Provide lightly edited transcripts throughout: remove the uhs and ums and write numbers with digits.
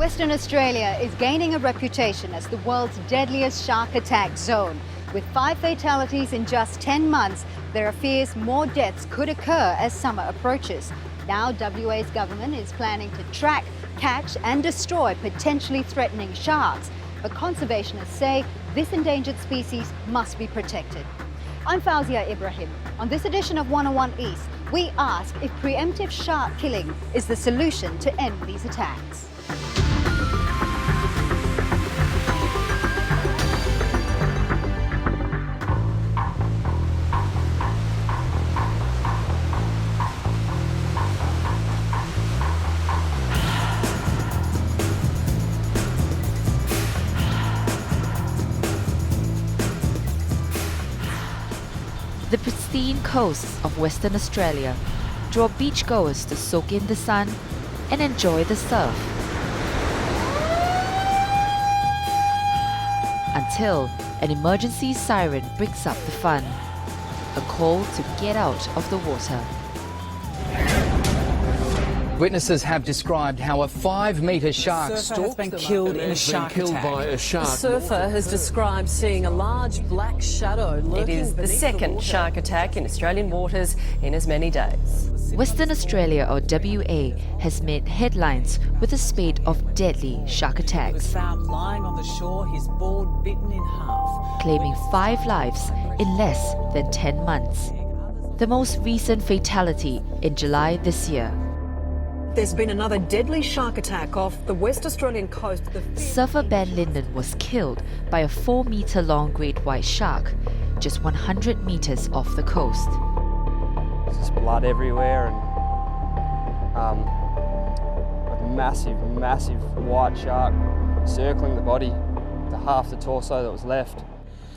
Western Australia is gaining a reputation as the world's deadliest shark attack zone. With 5 fatalities in just 10 months, there are fears more deaths could occur as summer approaches. Now WA's government is planning to track, catch and destroy potentially threatening sharks. But conservationists say this endangered species must be protected. I'm Fauzia Ibrahim. On this edition of 101 East, we ask if preemptive shark killing is the solution to end these attacks. The pristine coasts of Western Australia draw beachgoers to soak in the sun and enjoy the surf. Until an emergency siren breaks up the fun, a call to get out of the water. Witnesses have described how a 5-metre shark has been killed in a shark attack. By a shark. The surfer has described seeing a large black shadow lurking. It is the second shark attack in Australian waters in as many days. Western Australia, or WA, has made headlines with a spate of deadly shark He was attacks, found lying on the shore, his board bitten in half. claiming 5 lives in less than 10 months. The most recent fatality in July this year. There's been another deadly shark attack off the West Australian coast. Surfer Ben Linden was killed by a 4-metre-long great white shark just 100 metres off the coast. There's just blood everywhere and a massive white shark circling the body to half the torso that was left.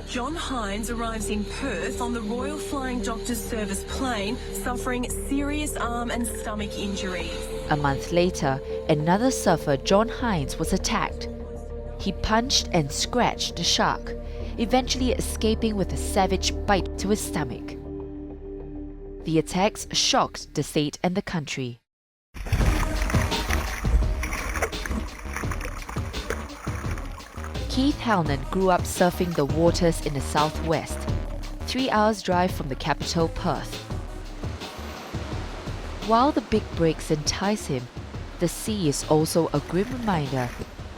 Jon Hines arrives in Perth on the Royal Flying Doctors Service plane, suffering serious arm and stomach injuries. A month later, another surfer, Jon Hines, was attacked. He punched and scratched the shark, eventually escaping with a savage bite to his stomach. The attacks shocked the state and the country. Keith Halnan grew up surfing the waters in the southwest, 3 hours drive from the capital, Perth. While the big breaks entice him, the sea is also a grim reminder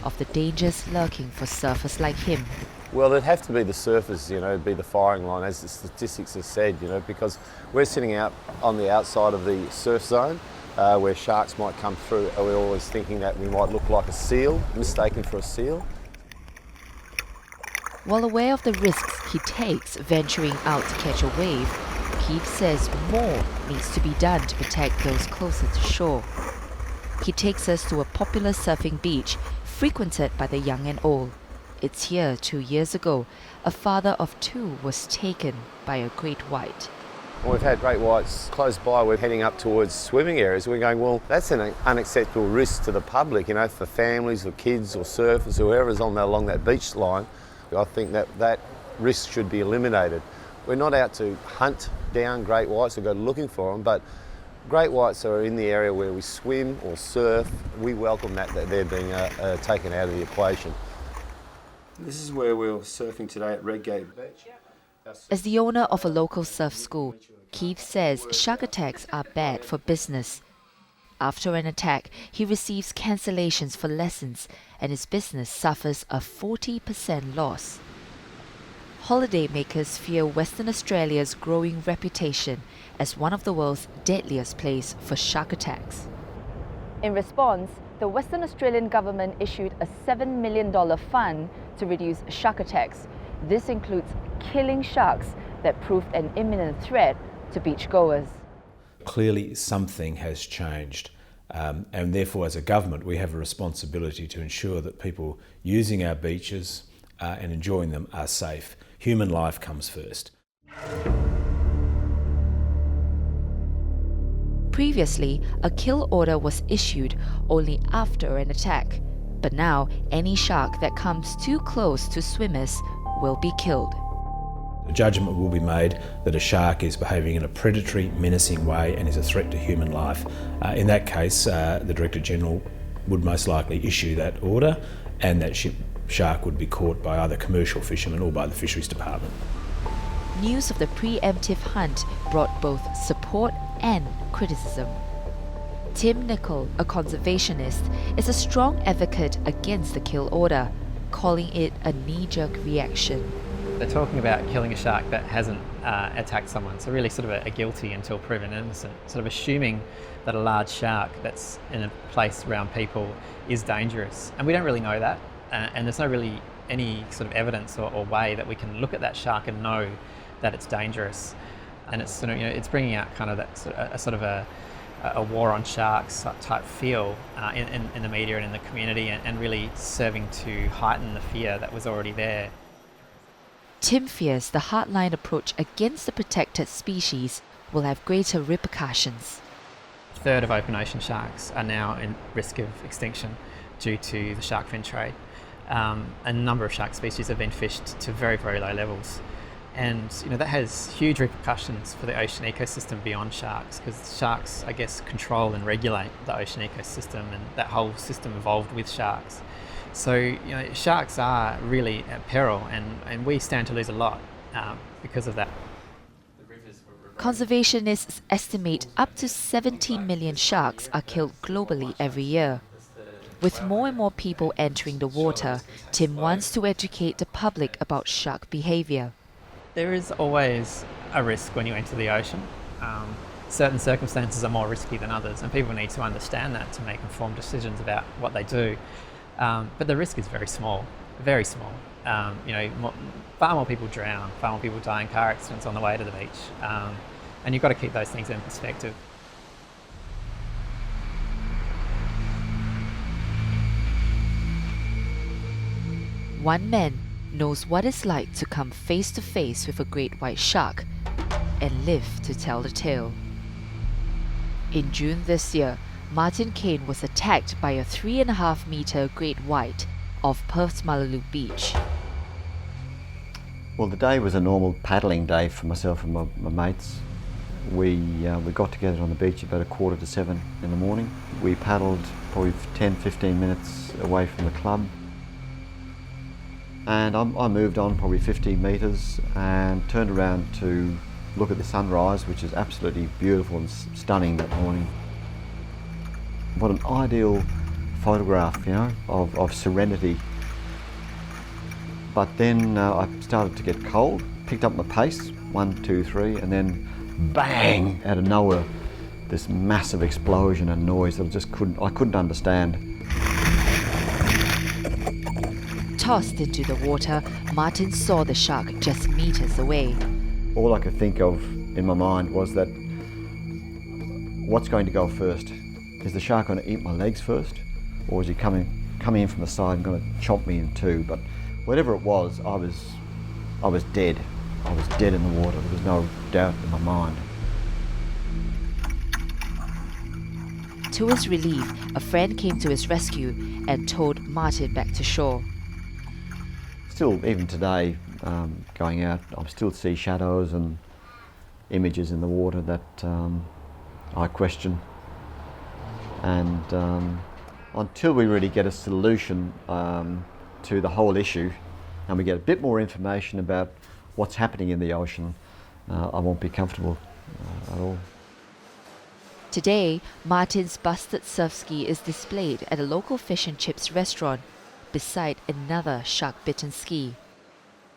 of the dangers lurking for surfers like him. Well, it'd have to be the surfers, be the firing line, as the statistics have said, because we're sitting out on the outside of the surf zone where sharks might come through. We're always thinking that we might look like a seal, mistaken for a seal. While aware of the risks he takes venturing out to catch a wave, Keith says more needs to be done to protect those closer to shore. He takes us to a popular surfing beach frequented by the young and old. It's here 2 years ago, a father of 2 was taken by a great white. We've had great whites close by. We're heading up towards swimming areas. We're going, well, that's an unacceptable risk to the public, for families or kids or surfers, whoever's along that beach line. I think that risk should be eliminated. We're not out to hunt down great whites or go looking for them, but great whites are in the area where we swim or surf. We welcome that they're being taken out of the equation. This is where we're surfing today at Redgate Beach. As the owner of a local surf school, Keith says shark attacks are bad for business. After an attack, he receives cancellations for lessons and his business suffers a 40% loss. Holidaymakers fear Western Australia's growing reputation as one of the world's deadliest places for shark attacks. In response, the Western Australian government issued a $7 million fund to reduce shark attacks. This includes killing sharks that proved an imminent threat to beachgoers. Clearly something has changed and therefore as a government we have a responsibility to ensure that people using our beaches and enjoying them are safe. Human life comes first. Previously, a kill order was issued only after an attack, but now any shark that comes too close to swimmers will be killed. A judgment will be made that a shark is behaving in a predatory, menacing way and is a threat to human life. In that case, the Director General would most likely issue that order, and that shark would be caught by either commercial fishermen or by the Fisheries Department. News of the preemptive hunt brought both support and criticism. Tim NICOL, a conservationist, is a strong advocate against the kill order, calling it a knee-jerk reaction. They're talking about killing a shark that hasn't attacked someone, so really sort of a guilty until proven innocent, sort of assuming that a large shark that's in a place around people is dangerous. And we don't really know that, and there's no really any sort of evidence or way that we can look at that shark and know that it's dangerous. And it's sort of, it's bringing out kind of that sort of a war on sharks type feel in the media and in the community, and really serving to heighten the fear that was already there. Tim fears the hardline approach against the protected species will have greater repercussions. A third of open ocean sharks are now in risk of extinction due to the shark fin trade. A number of shark species have been fished to very, very low levels. And that has huge repercussions for the ocean ecosystem beyond sharks, because sharks, I guess, control and regulate the ocean ecosystem, and that whole system evolved with sharks. So sharks are really at peril, and we stand to lose a lot because of that. Conservationists estimate up to 17 million sharks are killed globally every year. With more and more people entering the water, Tim wants to educate the public about shark behaviour. There is always a risk when you enter the ocean. Certain circumstances are more risky than others, and people need to understand that to make informed decisions about what they do. But the risk is very small, very small. Far more people drown, far more people die in car accidents on the way to the beach. And you've got to keep those things in perspective. One man knows what it's like to come face to face with a great white shark and live to tell the tale. In June this year, Martin Kane was attacked by a 3.5-metre great white off Perth's MULLALOO beach. Well, the day was a normal paddling day for myself and my mates. We got together on the beach about 6:45 in the morning. We paddled probably 10-15 minutes away from the club. And I moved on probably 15 metres and turned around to look at the sunrise, which is absolutely beautiful and stunning that morning. What an ideal photograph, of serenity. But then I started to get cold, picked up my pace, 1, 2, 3, and then bang, out of nowhere, this massive explosion and noise that I couldn't understand. Tossed into the water, Martin saw the shark just meters away. All I could think of in my mind was that, what's going to go first? Is the shark going to eat my legs first? Or is he coming in from the side and going to chomp me in two? But whatever it was, I was dead. I was dead in the water. There was no doubt in my mind. To his relief, a friend came to his rescue and towed Martin back to shore. Still, even today, going out, I still see shadows and images in the water that I question. And until we really get a solution to the whole issue, and we get a bit more information about what's happening in the ocean, I won't be comfortable at all. Today, Martin's busted surf ski is displayed at a local fish and chips restaurant beside another shark-bitten ski.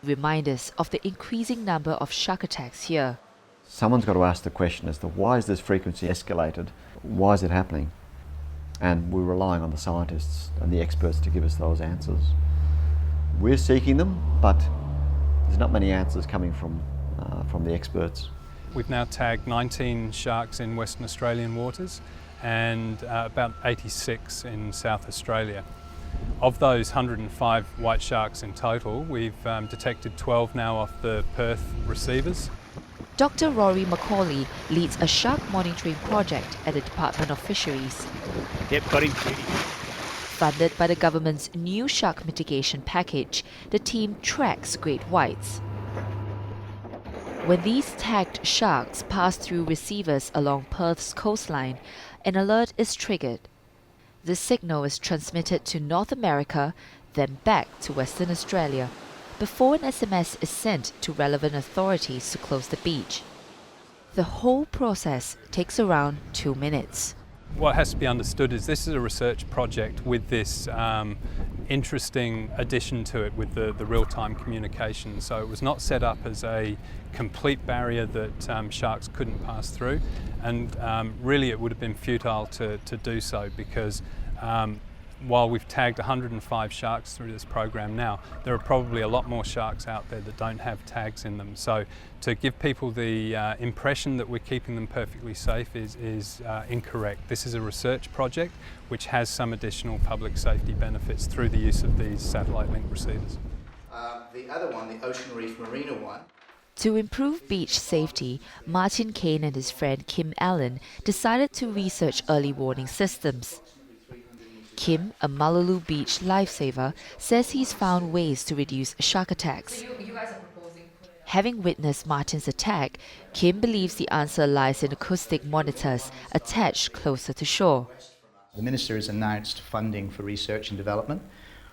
Reminders of the increasing number of shark attacks here. Someone's got to ask the question as to why is this frequency escalated? Why is it happening? And we're relying on the scientists and the experts to give us those answers. We're seeking them, but there's not many answers coming from the experts. We've now tagged 19 sharks in Western Australian waters and about 86 in South Australia. Of those 105 white sharks in total, we've detected 12 now off the Perth receivers. Dr. Rory McCauley leads a shark monitoring project at the Department of Fisheries. Yep, got him. Funded by the government's new shark mitigation package, the team tracks great whites. When these tagged sharks pass through receivers along Perth's coastline, an alert is triggered. The signal is transmitted to North America, then back to Western Australia, before an SMS is sent to relevant authorities to close the beach. The whole process takes around 2 minutes. What has to be understood is this is a research project with this interesting addition to it with the real-time communication. So it was not set up as a complete barrier that sharks couldn't pass through, and really it would have been futile to do so, because while we've tagged 105 sharks through this program now, there are probably a lot more sharks out there that don't have tags in them. So to give people the impression that we're keeping them perfectly safe is incorrect. This is a research project which has some additional public safety benefits through the use of these satellite link receivers. The other one, the Ocean Reef Marina one. To improve beach safety, Martin Kane and his friend Kim Allen decided to research early warning systems. Kim, a MULLALOO beach lifesaver, says he's found ways to reduce shark attacks. Having witnessed Martin's attack, Kim believes the answer lies in acoustic monitors attached closer to shore. The Minister has announced funding for research and development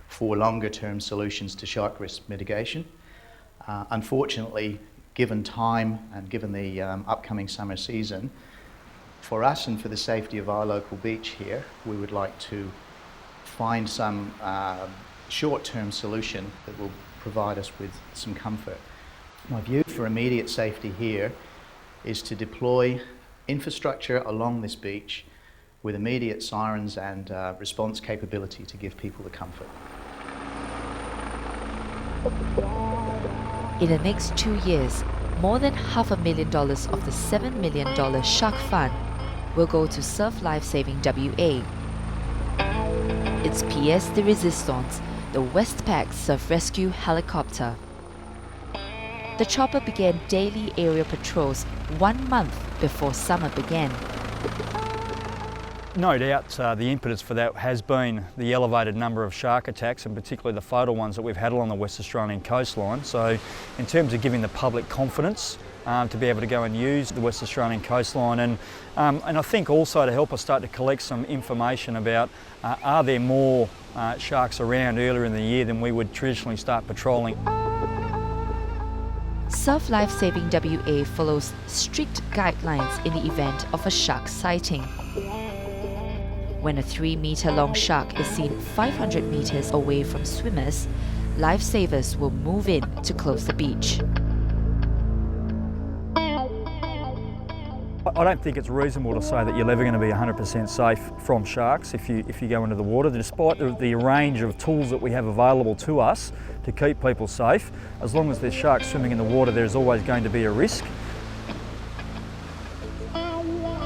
for longer-term solutions to shark risk mitigation. Unfortunately, given time and given the upcoming summer season, for us and for the safety of our local beach here, we would like to find some short-term solution that will provide us with some comfort. My view for immediate safety here is to deploy infrastructure along this beach with immediate sirens and response capability to give people the comfort. In the next 2 years, more than $500,000 of the $7 million Shark Fund will go to Surf Lifesaving WA. It's pièce de résistance, the Westpac surf rescue helicopter. The chopper began daily aerial patrols 1 month before summer began. No doubt the impetus for that has been the elevated number of shark attacks, and particularly the fatal ones that we've had along the West Australian coastline. So in terms of giving the public confidence to be able to go and use the West Australian coastline, and I think also to help us start to collect some information about are there more sharks around earlier in the year than we would traditionally start patrolling. Surf Lifesaving WA follows strict guidelines in the event of a shark sighting. When a 3-metre-long shark is seen 500 metres away from swimmers, lifesavers will move in to close the beach. I don't think it's reasonable to say that you're never going to be 100% safe from sharks if you go into the water. Despite the range of tools that we have available to us to keep people safe, as long as there's sharks swimming in the water, there's always going to be a risk.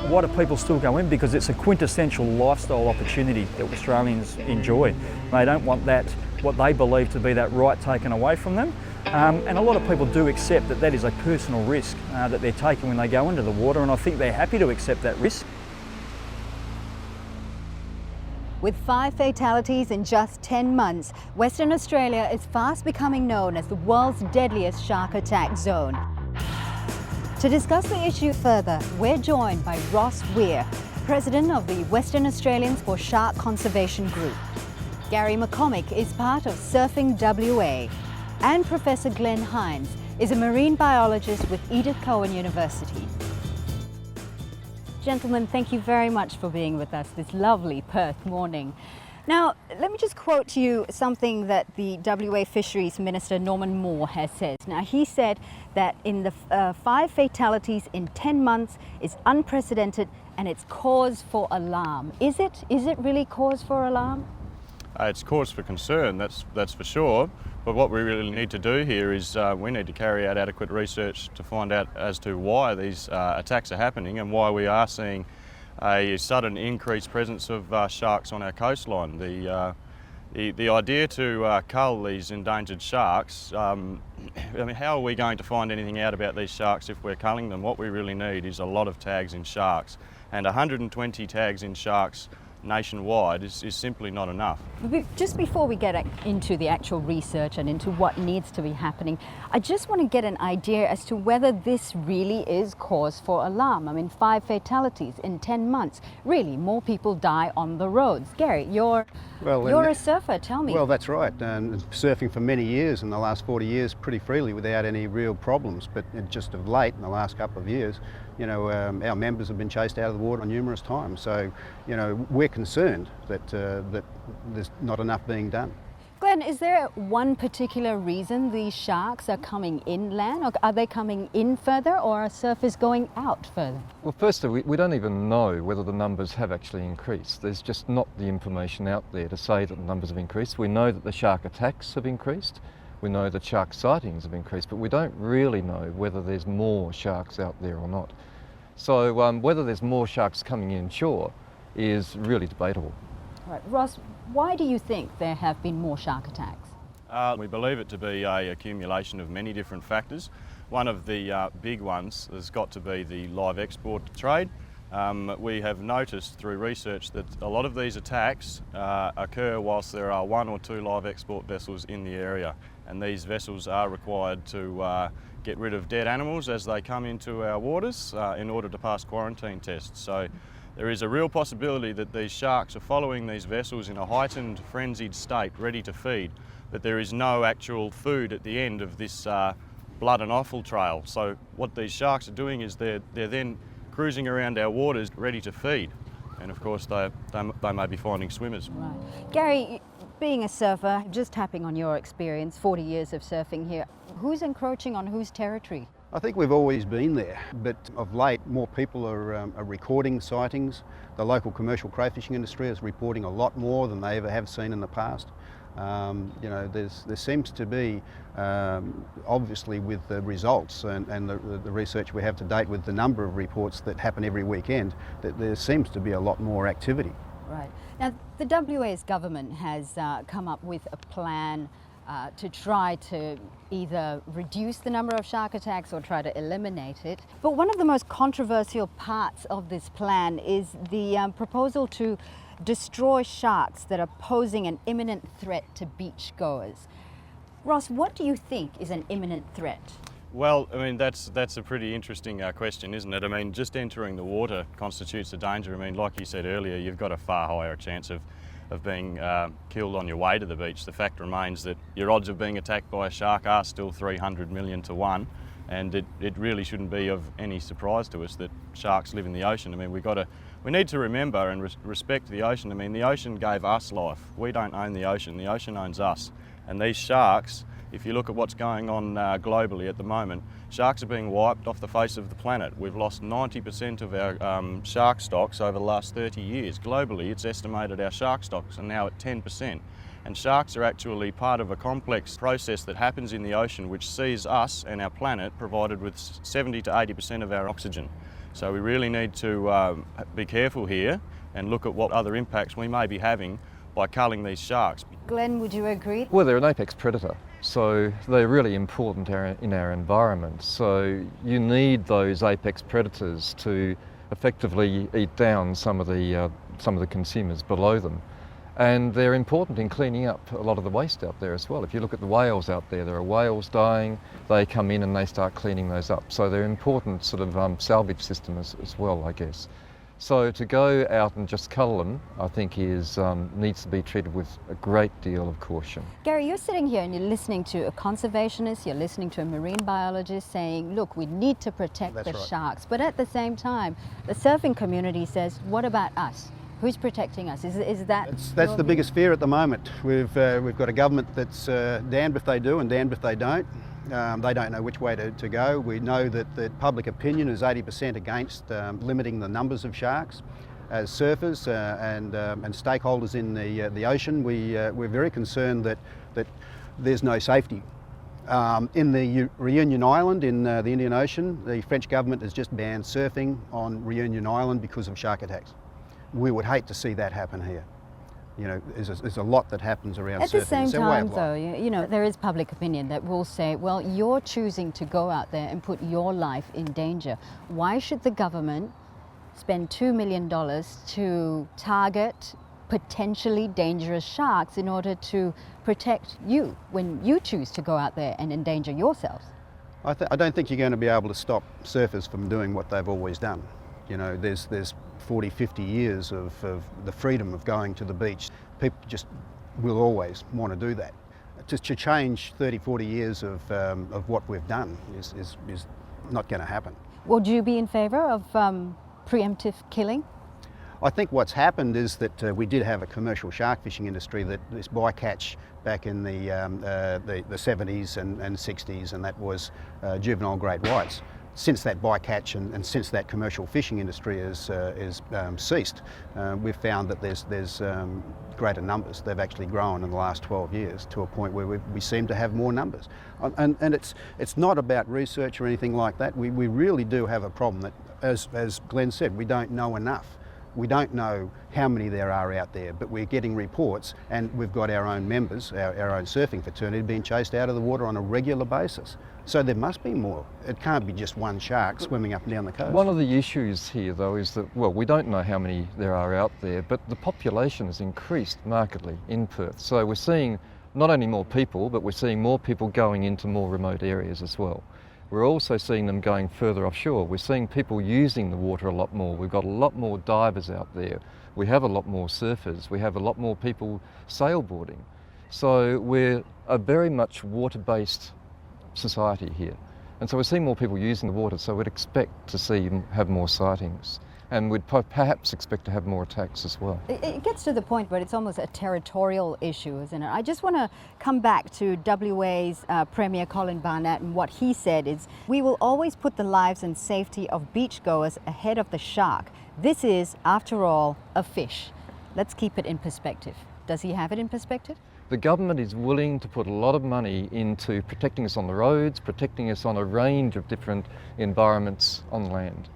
Why do people still go in? Because it's a quintessential lifestyle opportunity that Australians enjoy. They don't want that, what they believe to be that right, taken away from them. And a lot of people do accept that that is a personal risk that they're taking when they go into the water, and I think they're happy to accept that risk. With 5 fatalities in just 10 months, Western Australia is fast becoming known as the world's deadliest shark attack zone. To discuss the issue further, we're joined by WEIR, President of the Western Australians for Shark Conservation Group. Gary McCormick is part of Surfing WA. And Professor Jon Hines is a marine biologist with Edith Cowan University. Gentlemen, thank you very much for being with us this lovely Perth morning. Now, let me just quote to you something that the WA Fisheries Minister Norman Moore has said. Now, he said that in the 5 fatalities in 10 months is unprecedented and it's cause for alarm. Is it really cause for alarm? It's cause for concern, that's for sure. But what we really need to do here is we need to carry out adequate research to find out as to why these attacks are happening and why we are seeing a sudden increased presence of sharks on our coastline. The idea to cull these endangered sharks, I mean, how are we going to find anything out about these sharks if we're culling them? What we really need is a lot of tags in sharks, and 120 tags in sharks nationwide is simply not enough. Just before we get into the actual research and into what needs to be happening, I just want to get an idea as to whether this really is cause for alarm. I mean, 5 fatalities in 10 months. Really, more people die on the roads. Gary, you're a surfer, tell me. Well, that's right. Surfing for many years, in the last 40 years, pretty freely without any real problems. But just of late, in the last couple of years, you know, our members have been chased out of the water numerous times. So, you know, we're concerned that that there's not enough being done. Glenn, is there one particular reason these sharks are coming inland, or are they coming in further, or are surfers going out further? Well, firstly, we don't even know whether the numbers have actually increased. There's just not the information out there to say that the numbers have increased. We know that the shark attacks have increased. We know that shark sightings have increased, but we don't really know whether there's more sharks out there or not. So whether there's more sharks coming inshore is really debatable. Right. Ross, why do you think there have been more shark attacks? We believe it to be an accumulation of many different factors. One of the big ones has got to be the live export trade. We have noticed through research that a lot of these attacks occur whilst there are 1 or 2 live export vessels in the area, and these vessels are required to get rid of dead animals as they come into our waters in order to pass quarantine tests. So there is a real possibility that these sharks are following these vessels in a heightened, frenzied state, ready to feed, but there is no actual food at the end of this blood and offal trail. So what these sharks are doing is they're then cruising around our waters ready to feed, and of course they may be finding swimmers. Right. Gary, being a surfer, just tapping on your experience, 40 years of surfing here, who's encroaching on whose territory? I think we've always been there, but of late more people are recording sightings. The local commercial crayfishing industry is reporting a lot more than they ever have seen in the past. You know, there seems to be, obviously with the results and the research we have to date with the number of reports that happen every weekend, that there seems to be a lot more activity. Right. Now, the WA's government has come up with a plan to try to either reduce the number of shark attacks or try to eliminate it. But one of the most controversial parts of this plan is the proposal to destroy sharks that are posing an imminent threat to beach-goers. Ross, what do you think is an imminent threat? Well, I mean, that's a pretty interesting question, isn't it? I mean, just entering the water constitutes a danger. I mean, like you said earlier, you've got a far higher chance of being killed on your way to the beach. The fact remains that your odds of being attacked by a shark are still 300 million to 1, and it really shouldn't be of any surprise to us that sharks live in the ocean. I mean, we need to remember and respect the ocean. I mean, the ocean gave us life. We don't own the ocean owns us. And these sharks, if you look at what's going on globally at the moment, sharks are being wiped off the face of the planet. We've lost 90% of our shark stocks over the last 30 years. Globally, it's estimated our shark stocks are now at 10%. And sharks are actually part of a complex process that happens in the ocean which sees us and our planet provided with 70 to 80% of our oxygen. So we really need to be careful here and look at what other impacts we may be having by culling these sharks. Glenn, would you agree? Well, they're an apex predator, so they're really important in our environment. So you need those apex predators to effectively eat down some of the consumers below them. And they're important in cleaning up a lot of the waste out there as well. If you look at the whales out there are whales dying, they come in and they start cleaning those up. So they're important sort of salvage system as well, I guess. So to go out and just cull them, I think needs to be treated with a great deal of caution. Gary, you're sitting here and you're listening to a conservationist, you're listening to a marine biologist saying, look, we need to protect the sharks. But at the same time, the surfing community says, what about us? Who's protecting us? Is that... That's the biggest fear at the moment. We've got a government that's damned if they do and damned if they don't. They don't know which way to go. We know that the public opinion is 80% against limiting the numbers of sharks. As surfers and stakeholders in the ocean, we're very concerned that there's no safety. In the Reunion Island in the Indian Ocean, the French government has just banned surfing on Reunion Island because of shark attacks. We would hate to see that happen here. You know, there's a lot that happens around surfing. At the same time, though, you know, there is public opinion that will say, well, you're choosing to go out there and put your life in danger. Why should the government spend $2 million to target potentially dangerous sharks in order to protect you when you choose to go out there and endanger yourselves? I don't think you're going to be able to stop surfers from doing what they've always done. You know, there's 40, 50 years of the freedom of going to the beach. People just will always want to do that. To change 30, 40 years of what we've done is not going to happen. Would you be in favour of preemptive killing? I think what's happened is that we did have a commercial shark fishing industry, that this bycatch back in the 70s and 60s, and that was juvenile great whites. Since that bycatch and since that commercial fishing industry has ceased, we've found that there's greater numbers. They've actually grown in the last 12 years to a point where we seem to have more numbers. And it's not about research or anything like that. We really do have a problem that, as Glenn said, we don't know enough. We don't know how many there are out there, but we're getting reports, and we've got our own members, our own surfing fraternity, being chased out of the water on a regular basis. So there must be more. It can't be just one shark swimming up and down the coast. One of the issues here, though, is that, well, we don't know how many there are out there, but the population has increased markedly in Perth. So we're seeing not only more people, but we're seeing more people going into more remote areas as well. We're also seeing them going further offshore. We're seeing people using the water a lot more. We've got a lot more divers out there. We have a lot more surfers. We have a lot more people sailboarding. So we're a very much water-based society here. And so we're seeing more people using the water, so we'd expect to have more sightings. And we'd perhaps expect to have more attacks as well. It gets to the point where it's almost a territorial issue, isn't it? I just want to come back to WA's Premier Colin Barnett, and what he said is, we will always put the lives and safety of beachgoers ahead of the shark. This is, after all, a fish. Let's keep it in perspective. Does he have it in perspective? The government is willing to put a lot of money into protecting us on the roads, protecting us on a range of different environments on land.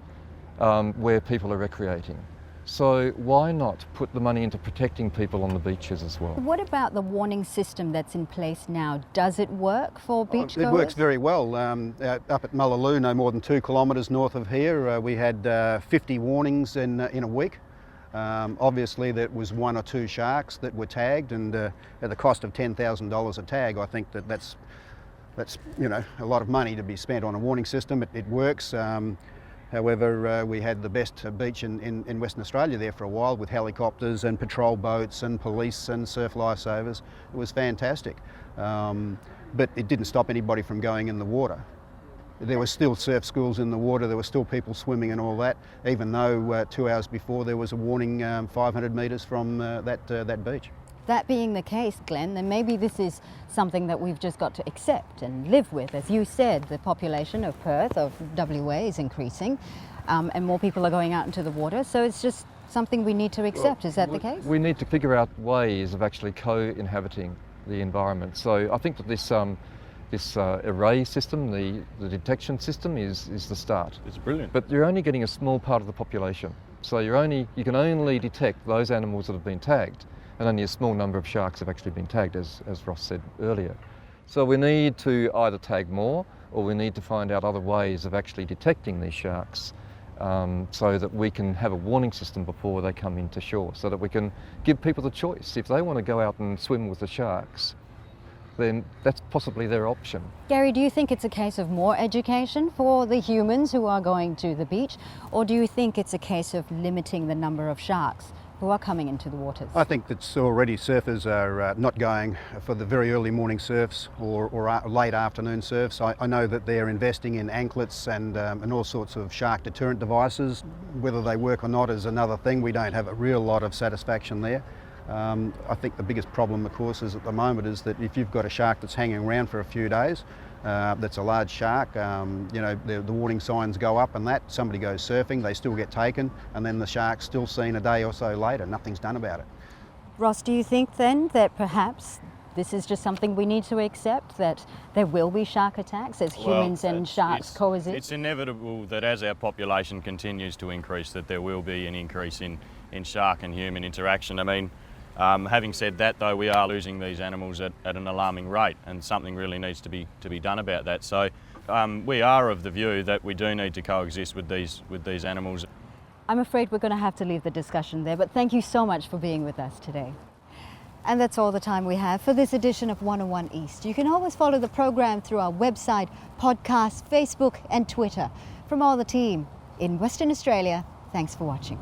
Where people are recreating. So why not put the money into protecting people on the beaches as well? What about the warning system that's in place now? Does it work for beachgoers? It works very well. Up at MULLALOO, no more than 2 kilometres north of here, we had 50 warnings in a week. Obviously there was 1 or 2 sharks that were tagged, and at the cost of $10,000 a tag, I think that's you know, a lot of money to be spent on a warning system. It works. However, we had the best beach in Western Australia there for a while, with helicopters and patrol boats and police and surf lifesavers. It was fantastic. But it didn't stop anybody from going in the water. There were still surf schools in the water, there were still people swimming and all that, even though 2 hours before there was a warning 500 metres from that beach. That being the case, Glenn, then maybe this is something that we've just got to accept and live with. As you said, the population of Perth, of WA, is increasing, and more people are going out into the water, so it's just something we need to accept. Is that the case? We need to figure out ways of actually co-inhabiting the environment. So I think that this array system, the detection system, is the start. It's brilliant. But you're only getting a small part of the population. So you can only detect those animals that have been tagged, and only a small number of sharks have actually been tagged, as Ross said earlier. So we need to either tag more, or we need to find out other ways of actually detecting these sharks, so that we can have a warning system before they come into shore, so that we can give people the choice. If they want to go out and swim with the sharks, then that's possibly their option. Gary, do you think it's a case of more education for the humans who are going to the beach, or do you think it's a case of limiting the number of sharks who are coming into the waters? I think that already surfers are not going for the very early morning surfs or late afternoon surfs. I know that they're investing in anklets and all sorts of shark deterrent devices. Whether they work or not is another thing. We don't have a real lot of satisfaction there. I think the biggest problem, of course, is at the moment is that if you've got a shark that's hanging around for a few days, that's a large shark, you know, the warning signs go up and that, somebody goes surfing, they still get taken, and then the shark's still seen a day or so later. Nothing's done about it. Ross, do you think then that perhaps this is just something we need to accept, that there will be shark attacks as humans and sharks coexist? It's inevitable that as our population continues to increase, that there will be an increase in shark and human interaction. I mean, having said that, though, we are losing these animals at an alarming rate, and something really needs to be done about that. So we are of the view that we do need to coexist with these animals. I'm afraid we're going to have to leave the discussion there, but thank you so much for being with us today. And that's all the time we have for this edition of 101 East. You can always follow the program through our website, podcast, Facebook and Twitter. From all the team in Western Australia, thanks for watching.